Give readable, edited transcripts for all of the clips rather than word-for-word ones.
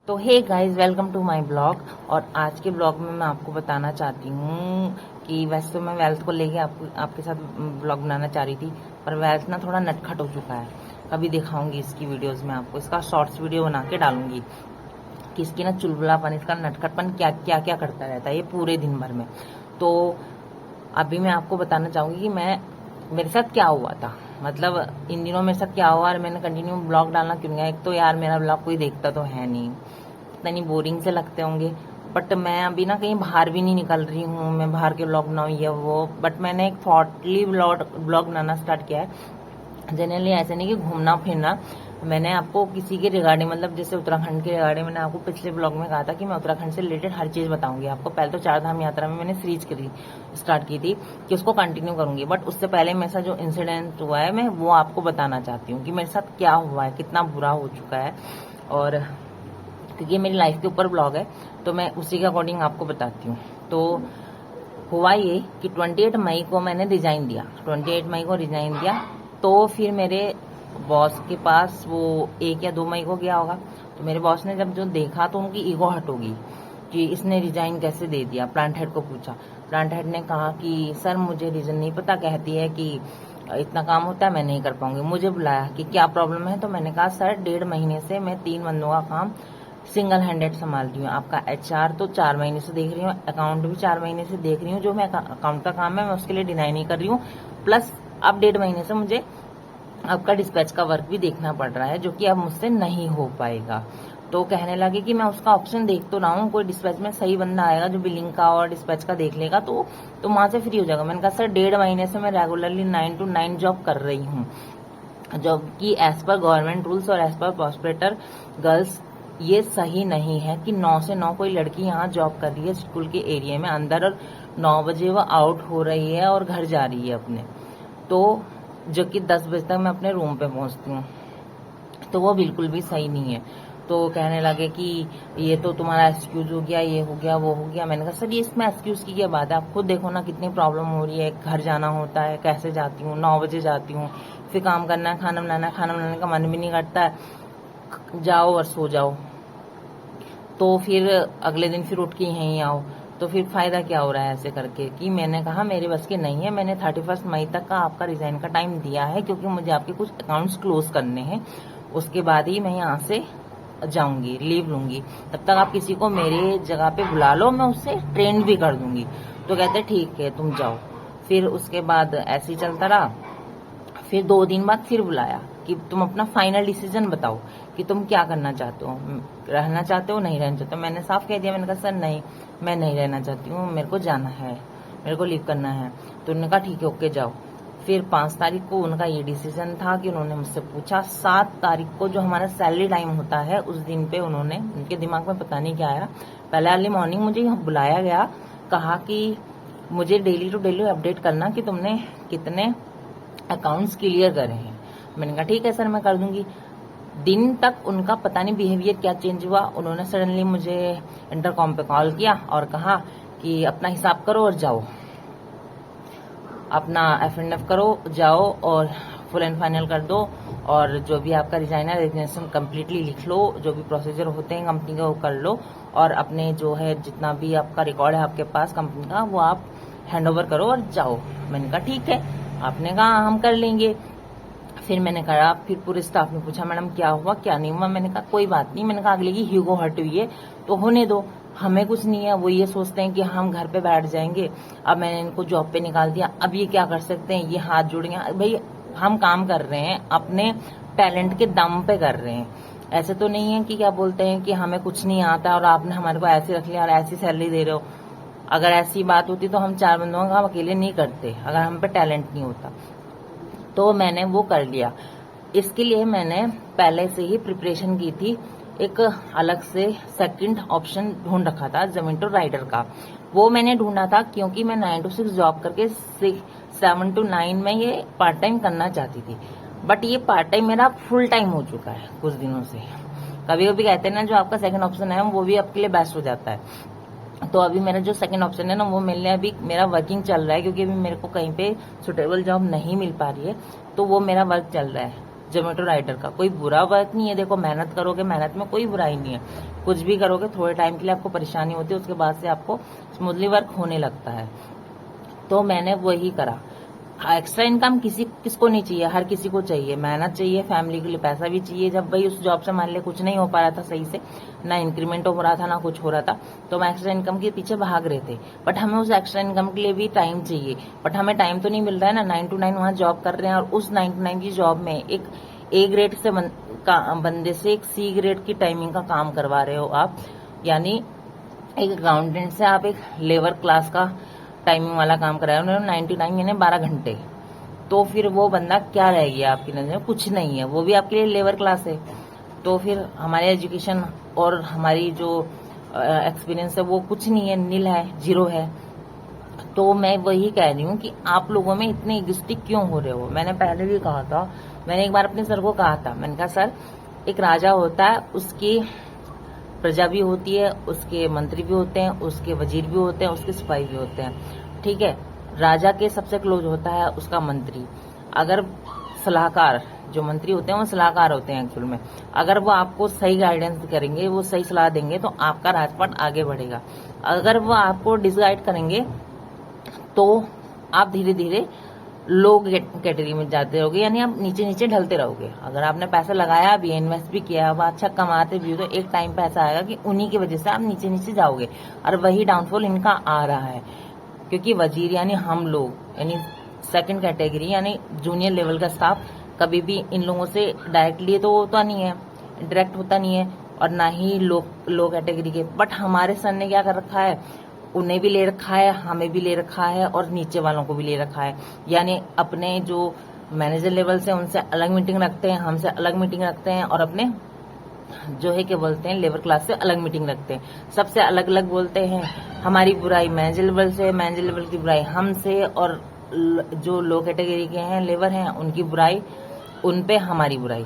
तो hey guys, welcome to my blog. और आज के ब्लॉग में मैं आपको बताना चाहती हूँ कि वैसे तो मैं वेल्थ को लेके आपके साथ ब्लॉग बनाना चाह रही थी, पर वेल्थ ना थोड़ा नटखट हो चुका है। कभी दिखाऊंगी इसकी वीडियोस में आपको, इसका शॉर्ट्स वीडियो बना के डालूंगी कि इसकी ना चुलबुलापन, इसका नटखटपन क्या क्या क्या करता रहता है ये पूरे दिन भर में। तो अभी मैं आपको बताना चाहूंगी कि मेरे साथ क्या हुआ था, मतलब इन दिनों मेरे साथ क्या हुआ और मैंने कंटिन्यू ब्लॉग डालना क्यों गया। एक तो यार मेरा ब्लॉग कोई देखता तो है नहीं, इतनी बोरिंग से लगते होंगे। बट मैं अभी ना कहीं बाहर भी नहीं निकल रही हूँ, मैं बाहर के ब्लॉग बनाऊँ ये वो। बट मैंने एक थॉटली ब्लॉग बनाना स्टार्ट किया है। जनरली ऐसे नहीं कि घूमना फिरना। मैंने आपको किसी के रिगार्डिंग, मतलब जैसे उत्तराखंड के रिगार्डिंग, मैंने आपको पिछले ब्लॉग में कहा था कि मैं उत्तराखंड से रिलेटेड हर चीज बताऊंगी आपको। पहले तो 4 धाम यात्रा में मैंने सीरीज स्टार्ट की थी कि उसको कंटिन्यू करूंगी, बट उससे पहले मेरे साथ जो इंसिडेंट हुआ है मैं वो आपको बताना चाहती हूँ कि मेरे साथ क्या हुआ है, कितना बुरा हो चुका है। और क्योंकि ये मेरी लाइफ के ऊपर ब्लॉग है तो मैं उसी के अकॉर्डिंग आपको बताती हूँ। तो हुआ ये कि 28 मई को मैंने रिजाइन दिया, 28 मई को रिजाइन दिया। तो फिर मेरे बॉस के पास वो 1 या 2 मई को गया होगा। तो मेरे बॉस ने जब जो देखा तो उनकी ईगो हट होगी कि इसने रिजाइन कैसे दे दिया। प्लांट हेड को पूछा, प्लांट हेड ने कहा कि सर मुझे रीजन नहीं पता, कहती है कि इतना काम होता है मैं नहीं कर पाऊंगी। मुझे बुलाया कि क्या प्रॉब्लम है, तो मैंने कहा सर 1.5 महीने से मैं 3 बंदों का काम सिंगल हैंडेड संभाल रही हूँ। आपका HR तो 4 महीने से देख रही हूँ, अकाउंट भी 4 महीने से देख रही हूँ। जो मैं अकाउंट का काम है मैं उसके लिए डिनाई नहीं कर रही हूँ, प्लस अब 1.5 महीने से मुझे आपका डिस्पैच का वर्क भी देखना पड़ रहा है, जो कि अब मुझसे नहीं हो पाएगा। तो कहने लगे कि मैं उसका ऑप्शन देख तो रहा हूँ, कोई डिस्पैच में सही बंदा आएगा जो बिलिंग का और डिस्पैच का देख लेगा तो वहां से फ्री हो जाएगा। मैंने कहा सर 1.5 महीने से मैं रेगुलरली 9 to 9 जॉब कर रही हूँ, जॉब की एज पर गवर्नमेंट रूल्स और एज पर प्रॉस्पेटर गर्ल्स ये सही नहीं है कि 9 से 9 कोई लड़की यहाँ जॉब कर रही है स्कूल के एरिया में अंदर, और 9 बजे वो आउट हो रही है और घर जा रही है अपने, तो जो कि 10 बजे तक मैं अपने रूम पे पहुंचती हूँ। तो वो बिल्कुल भी सही नहीं है। तो कहने लगे कि ये तो तुम्हारा एक्सक्यूज हो गया, ये हो गया वो हो गया। मैंने कहा सर ये इसमें एक्सक्यूज की क्या बात है, आप खुद देखो ना कितनी प्रॉब्लम हो रही है। घर जाना होता है, कैसे जाती हूँ, 9 बजे जाती हूँ, फिर काम करना है, खाना बनाना है, खाना बनाने का मन भी नहीं करता है, जाओ और सो जाओ। तो फिर अगले दिन फिर उठ के यहीं आओ, तो फिर फायदा क्या हो रहा है ऐसे करके। कि मैंने कहा मेरे बस की नहीं है, मैंने 31 मई तक का आपका रिजाइन का टाइम दिया है क्योंकि मुझे आपके कुछ अकाउंट्स क्लोज करने हैं, उसके बाद ही मैं यहाँ से जाऊंगी, लीव लूंगी। तब तक आप किसी को मेरे जगह पे बुला लो, मैं उससे ट्रेन भी कर दूंगी। तो कहते ठीक है तुम जाओ। फिर उसके बाद ऐसे ही चलता रहा। फिर 2 दिन बाद फिर बुलाया कि तुम अपना फाइनल डिसीजन बताओ कि तुम क्या करना चाहते हो, रहना चाहते हो नहीं रहना चाहते हो। मैंने साफ कह दिया, मैंने कहा सर नहीं मैं नहीं रहना चाहती हूँ, मेरे को जाना है, मेरे को लीव करना है। तो उन्होंने कहा ठीक है ओके जाओ। फिर 5 तारीख को उनका ये डिसीजन था कि उन्होंने मुझसे पूछा। 7 तारीख को जो हमारा सैलरी टाइम होता है उस दिन पे उन्होंने, उनके दिमाग में पता नहीं क्या आया, पहले अर्ली मॉर्निंग मुझे यहाँ बुलाया गया, कहा कि मुझे डेली टू डेली अपडेट करना कि तुमने कितने अकाउंट्स क्लियर करे हैं। मैंने कहा ठीक है सर मैं कर दूंगी। दिन तक उनका पता नहीं बिहेवियर क्या चेंज हुआ, उन्होंने सडनली मुझे इंटरकॉम पे कॉल किया और कहा कि अपना हिसाब करो और जाओ, अपना F&F करो जाओ और फुल एंड फाइनल कर दो, और जो भी आपका रिजाइनर रेजिग्नेशन कम्प्लीटली लिख लो, जो भी प्रोसीजर होते हैं कंपनी का वो कर लो, और अपने जो है जितना भी आपका रिकॉर्ड है आपके पास कंपनी का वो आप हैंड ओवर करो और जाओ। मैंने कहा ठीक है, आपने कहा हम कर लेंगे। फिर मैंने कहा, फिर पूरे स्टाफ ने पूछा मैडम क्या हुआ क्या नहीं हुआ। मैंने कहा कोई बात नहीं, मैंने कहा अगले की हीगो हट हुई है तो होने दो, हमें कुछ नहीं है। वो ये सोचते हैं कि हम घर पे बैठ जाएंगे, अब मैंने इनको जॉब पे निकाल दिया, अब ये क्या कर सकते हैं, ये हाथ जोड़ेंगे। भाई हम काम कर रहे हैं, अपने टैलेंट के दम पे कर रहे हैं, ऐसे तो नहीं है कि क्या बोलते हैं कि हमें कुछ नहीं आता और आपने हमारे को ऐसे रख लिया और ऐसी सैलरी दे रहे हो। अगर ऐसी बात होती तो हम 4 बंदों का काम अकेले नहीं करते, अगर हम पे टैलेंट नहीं होता। तो मैंने वो कर लिया। इसके लिए मैंने पहले से ही प्रिपरेशन की थी, एक अलग से सेकंड ऑप्शन ढूंढ रखा था जोमेटो राइडर का। वो मैंने ढूंढा था क्योंकि मैं 9 to 6 जॉब करके 7 to 9 में ये पार्ट टाइम करना चाहती थी। बट ये पार्ट टाइम मेरा फुल टाइम हो चुका है कुछ दिनों से। कभी कभी कहते हैं ना जो आपका सेकंड ऑप्शन है वो भी आपके लिए बेस्ट हो जाता है। तो अभी मेरा जो सेकंड ऑप्शन है ना वो मेरे लिए अभी मेरा वर्किंग चल रहा है, क्योंकि अभी मेरे को कहीं पे सुटेबल जॉब नहीं मिल पा रही है, तो वो मेरा वर्क चल रहा है। जोमेटो राइडर का। कोई बुरा वर्क नहीं है, देखो मेहनत करोगे, मेहनत में कोई बुराई नहीं है। कुछ भी करोगे थोड़े टाइम के लिए आपको परेशानी होती है, उसके बाद से आपको स्मूथली वर्क होने लगता है। तो मैंने वही करा। एक्स्ट्रा इनकम किसको नहीं चाहिए, हर किसी को चाहिए। मेहनत चाहिए, फैमिली के लिए पैसा भी चाहिए। जब भाई उस जॉब से मान लिया कुछ नहीं हो पा रहा था सही से, ना इंक्रीमेंट हो रहा था ना कुछ हो रहा था, तो हम एक्स्ट्रा इनकम के पीछे भाग रहे थे। बट हमें उस एक्स्ट्रा इनकम के लिए भी टाइम चाहिए, बट हमें टाइम तो नहीं मिल रहा है ना। 9 to 9 वहां जॉब कर रहे हैं, और उस 9 to 9 की जॉब में एक ए ग्रेड से बंदे से एक सी ग्रेड की टाइमिंग का काम करवा रहे हो आप। यानी एक अकाउंटेंट से आप एक लेबर क्लास का टाइमिंग वाला काम कराया उन्होंने 99 यानी 12 घंटे। तो फिर वो बंदा क्या रह गया आपकी नजर में? कुछ नहीं है, वो भी आपके लिए लेबर क्लास है। तो फिर हमारे एजुकेशन और हमारी जो एक्सपीरियंस है वो कुछ नहीं है, नील है, जीरो है। तो मैं वही कह रही हूँ कि आप लोगों में इतने इगोइस्टिक क्यों हो रहे हो। मैंने पहले भी कहा था, मैंने एक बार अपने सर को कहा था, मैंने कहा सर एक राजा होता है, उसकी प्रजा भी होती है, उसके मंत्री भी होते हैं, उसके वजीर भी होते हैं, उसके सिपाही भी होते हैं, ठीक है। राजा के सबसे क्लोज होता है उसका मंत्री। अगर सलाहकार, जो मंत्री होते हैं वो सलाहकार होते हैं एक्चुअल में, अगर वो आपको सही गाइडेंस करेंगे, वो सही सलाह देंगे तो आपका राजपाट आगे बढ़ेगा। अगर वो आपको डिसगाइड करेंगे तो आप धीरे धीरे लो कैटेगरी में जाते रहोगे, यानी आप नीचे नीचे ढलते रहोगे। अगर आपने पैसा लगाया भी, इन्वेस्ट भी किया, अब अच्छा कमाते भी हो, तो एक टाइम पे ऐसा आएगा कि उन्हीं की वजह से आप नीचे नीचे जाओगे। और वही डाउनफॉल इनका आ रहा है, क्योंकि वजीर यानी हम लोग, यानी सेकंड कैटेगरी यानी जूनियर लेवल का स्टाफ, कभी भी इन लोगों से डायरेक्टली तो होता नहीं है, डायरेक्ट होता नहीं है, और ना ही लो कैटेगरी के। बट हमारे सर ने क्या कर रखा है, उन्हें भी ले रखा है, हमें भी ले रखा है, और नीचे वालों को भी ले रखा है। यानी अपने जो मैनेजर लेवल से उनसे अलग मीटिंग रखते हैं, हमसे अलग मीटिंग रखते हैं, और अपने जो है क्या बोलते हैं लेबर क्लास से अलग मीटिंग रखते हैं। सबसे अलग अलग बोलते हैं। हमारी बुराई मैनेजर लेवल से, मैनेजर लेवल की बुराई हमसे, और जो लो कैटेगरी के हैं, लेबर हैं, उनकी बुराई उन पे, हमारी बुराई।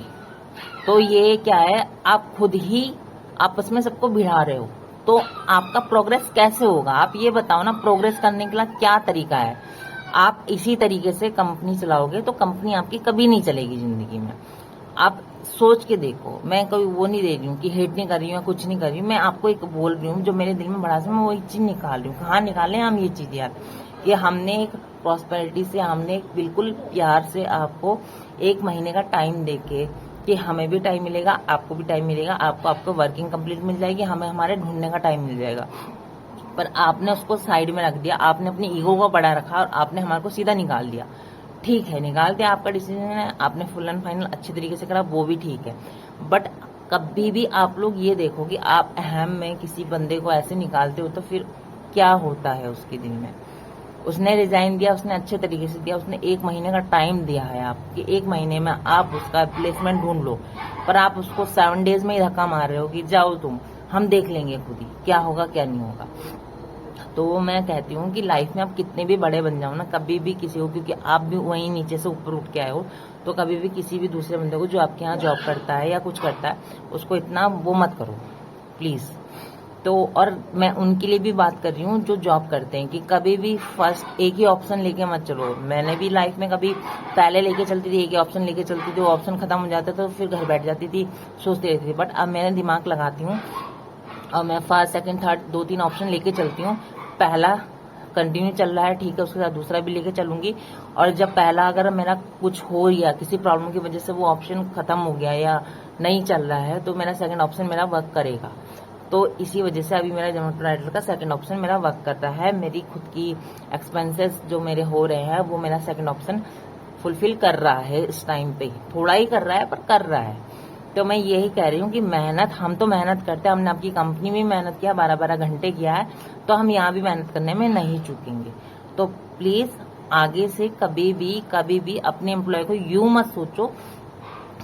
तो ये क्या है, आप खुद ही आपस में सबको भिड़ा रहे हो। तो आपका प्रोग्रेस कैसे होगा, आप ये बताओ ना। प्रोग्रेस करने के लिए क्या तरीका है? आप इसी तरीके से कंपनी चलाओगे तो कंपनी आपकी कभी नहीं चलेगी जिंदगी में। आप सोच के देखो। मैं कोई वो नहीं दे रही हूँ कि हेट नहीं कर रही हूँ, कुछ नहीं कर रही हूँ। मैं आपको एक बोल रही हूँ जो मेरे दिल में बड़ा सा, मैं वो एक चीज निकाल रही हूँ। कहाँ निकाले हम ये चीज यार, कि हमने एक प्रॉस्पेरिटी से, हमने एक बिल्कुल प्यार से आपको 1 महीने का टाइम देके, कि हमें भी टाइम मिलेगा, आपको भी टाइम मिलेगा, आपको वर्किंग कंप्लीट मिल जाएगी, हमें हमारे ढूंढने का टाइम मिल जाएगा। पर आपने उसको साइड में रख दिया, आपने अपनी ईगो को बढ़ा रखा, और आपने हमारे को सीधा निकाल दिया। ठीक है, निकाल दिया, आपका डिसीजन है, आपने फुल एंड फाइनल अच्छी तरीके से करा, वो भी ठीक है। बट कभी भी आप लोग ये देखो कि आप अहम में किसी बंदे को ऐसे निकालते हो तो फिर क्या होता है उसके दिल में। उसने रिजाइन दिया, उसने अच्छे तरीके से दिया, उसने 1 महीने का टाइम दिया है आपकी, 1 महीने में आप उसका प्लेसमेंट ढूंढ लो। पर आप उसको 7 डेज में ही धक्का मार रहे हो कि जाओ तुम, हम देख लेंगे खुद ही क्या होगा क्या नहीं होगा। तो मैं कहती हूँ कि लाइफ में आप कितने भी बड़े बन जाओ ना, कभी भी किसी को, क्योंकि आप भी वहीं नीचे से ऊपर उठ के आए हो, तो कभी भी किसी भी दूसरे बंदे को जो आपके यहाँ जॉब करता है या कुछ करता है, उसको इतना वो मत करो प्लीज। तो और मैं उनके लिए भी बात कर रही हूँ जो जॉब करते हैं, कि कभी भी फर्स्ट एक ही ऑप्शन लेके मत चलो। मैंने भी लाइफ में कभी पहले लेके चलती थी, एक ही ऑप्शन लेके चलती थी, वो ऑप्शन खत्म हो जाता था तो फिर घर बैठ जाती थी, सोचती रहती थी। बट अब मैं दिमाग लगाती हूँ और मैं फर्स्ट सेकंड थर्ड 2-3 ऑप्शन लेके चलती हूँ। पहला कंटिन्यू चल रहा है, ठीक है, उसके साथ दूसरा भी लेके चलूंगी। और जब पहला अगर मेरा कुछ हो या किसी प्रॉब्लम की वजह से वो ऑप्शन खत्म हो गया या नहीं चल रहा है, तो मेरा सेकंड ऑप्शन मेरा वर्क करेगा। तो इसी वजह से अभी मेरा जोमेटो राइडर का सेकंड ऑप्शन मेरा वर्क करता है। मेरी खुद की एक्सपेंसेस जो मेरे हो रहे हैं वो मेरा सेकंड ऑप्शन फुलफिल कर रहा है इस टाइम पे। थोड़ा ही कर रहा है पर कर रहा है। तो मैं यही कह रही हूँ कि मेहनत, हम तो मेहनत करते हैं, हमने आपकी कंपनी में मेहनत किया, 12-12 घंटे किया है, तो हम यहाँ भी मेहनत करने में नहीं चूकेंगे। तो प्लीज आगे से कभी भी अपने एम्प्लॉय को यूं मत सोचो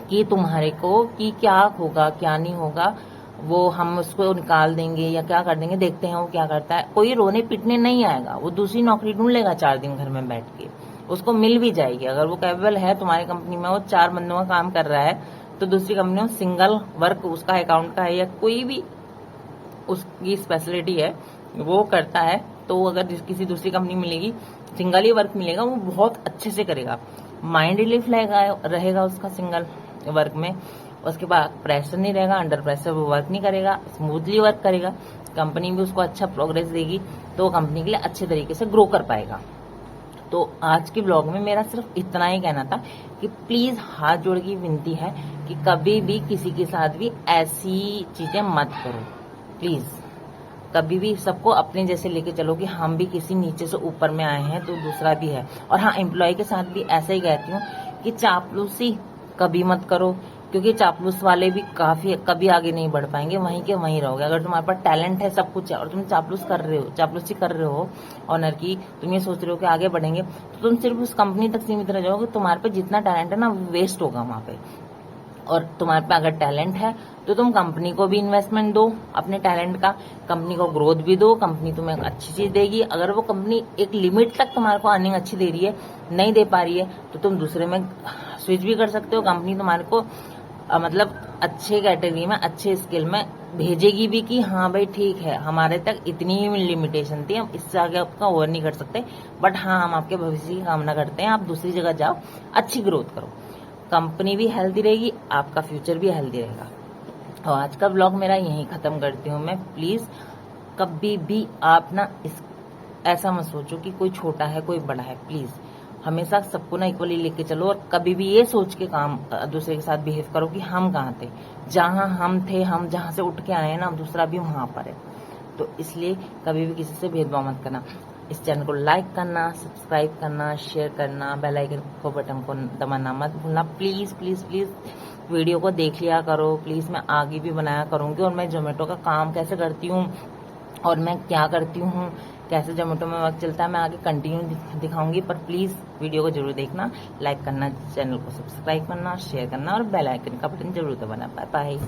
कि तुम्हारे को कि क्या होगा क्या नहीं होगा, वो हम उसको निकाल देंगे या क्या कर देंगे, देखते हैं वो क्या करता है। कोई रोने पीटने नहीं आएगा, वो दूसरी नौकरी ढूंढ लेगा 4 दिन घर में बैठ के, उसको मिल भी जाएगी। अगर वो कैपेबल है तुम्हारी कंपनी में, वो 4 बंदों का काम कर रहा है, तो दूसरी कंपनी में सिंगल वर्क उसका अकाउंट का है या कोई भी उसकी स्पेशलिटी है वो करता है, तो अगर किसी दूसरी कंपनी मिलेगी, सिंगल ही वर्क मिलेगा, वो बहुत अच्छे से करेगा, माइंड रिलीफ रहेगा उसका सिंगल। वर्क में। उसके बाद प्रेशर नहीं रहेगा, अंडर प्रेशर वो वर्क नहीं करेगा, स्मूथली वर्क करेगा, कंपनी भी उसको अच्छा प्रोग्रेस देगी, तो वो कंपनी के लिए अच्छे तरीके से ग्रो कर पाएगा। तो आज के ब्लॉग में मेरा सिर्फ इतना ही कहना था कि प्लीज हाथ जोड़ की विनती है कि कभी भी किसी के साथ भी ऐसी चीजें मत करो प्लीज। कभी भी सबको अपने जैसे लेके चलो कि हम भी किसी नीचे से ऊपर में आए हैं तो दूसरा भी है। और हाँ, एम्प्लॉय के साथ भी ऐसा ही कहती हूँ कि चापलूसी कभी मत करो, क्योंकि चापलूस वाले भी कभी आगे नहीं बढ़ पाएंगे, वहीं के वहीं रहोगे। अगर तुम्हारे पास टैलेंट है, सब कुछ है, और तुम चापलूसी कर रहे हो ऑनर की, तुम ये सोच रहे हो कि आगे बढ़ेंगे, तो तुम सिर्फ उस कंपनी तक सीमित रह जाओगे। तुम्हारे पे जितना टैलेंट है ना, वो वेस्ट होगा वहां पे। और तुम्हारे पे अगर टैलेंट है तो तुम कंपनी को भी इन्वेस्टमेंट दो अपने टैलेंट का, कंपनी को ग्रोथ भी दो, कंपनी तुम्हें अच्छी चीज देगी। अगर वो कंपनी एक लिमिट तक तुम्हारे को अर्निंग अच्छी दे रही है, नहीं दे पा रही है, तो तुम दूसरे में स्विच भी कर सकते हो। कंपनी तुम्हारे को मतलब अच्छे कैटेगरी में, अच्छे स्किल में भेजेगी भी कि हाँ भाई ठीक है, हमारे तक इतनी ही लिमिटेशन थी, हम इससे आगे आपका ओवर नहीं कर सकते, बट हाँ हम आपके भविष्य की कामना करते हैं, आप दूसरी जगह जाओ, अच्छी ग्रोथ करो, कंपनी भी हेल्दी रहेगी, आपका फ्यूचर भी हेल्दी रहेगा। और आज का ब्लॉग मेरा यहीं खत्म करती हूँ मैं। प्लीज कभी भी आप ना ऐसा मत सोचो कि कोई छोटा है कोई बड़ा है। प्लीज हमेशा सबको ना इक्वली लेके चलो, और कभी भी ये सोच के काम दूसरे के साथ बिहेव करो कि हम कहाँ थे, जहां हम थे, हम जहां से उठ के आए हैं ना, दूसरा भी वहां पर है। तो इसलिए कभी भी किसी से भेदभाव मत करना। इस चैनल को लाइक करना, सब्सक्राइब करना, शेयर करना, बेल आइकन को बटन को दबाना मत भूलना। प्लीज प्लीज प्लीज वीडियो को देख लिया करो प्लीज। मैं आगे भी बनाया करूंगी, और मैं जोमेटो का काम कैसे करती हूँ और मैं क्या करती हूँ, कैसे जोमेटो में वर्क चलता है, मैं आगे कंटिन्यू दिखाऊंगी। पर प्लीज वीडियो को जरूर देखना, लाइक करना, चैनल को सब्सक्राइब करना, शेयर करना, और बेल आइकन का बटन जरूर दबाना। Bye bye.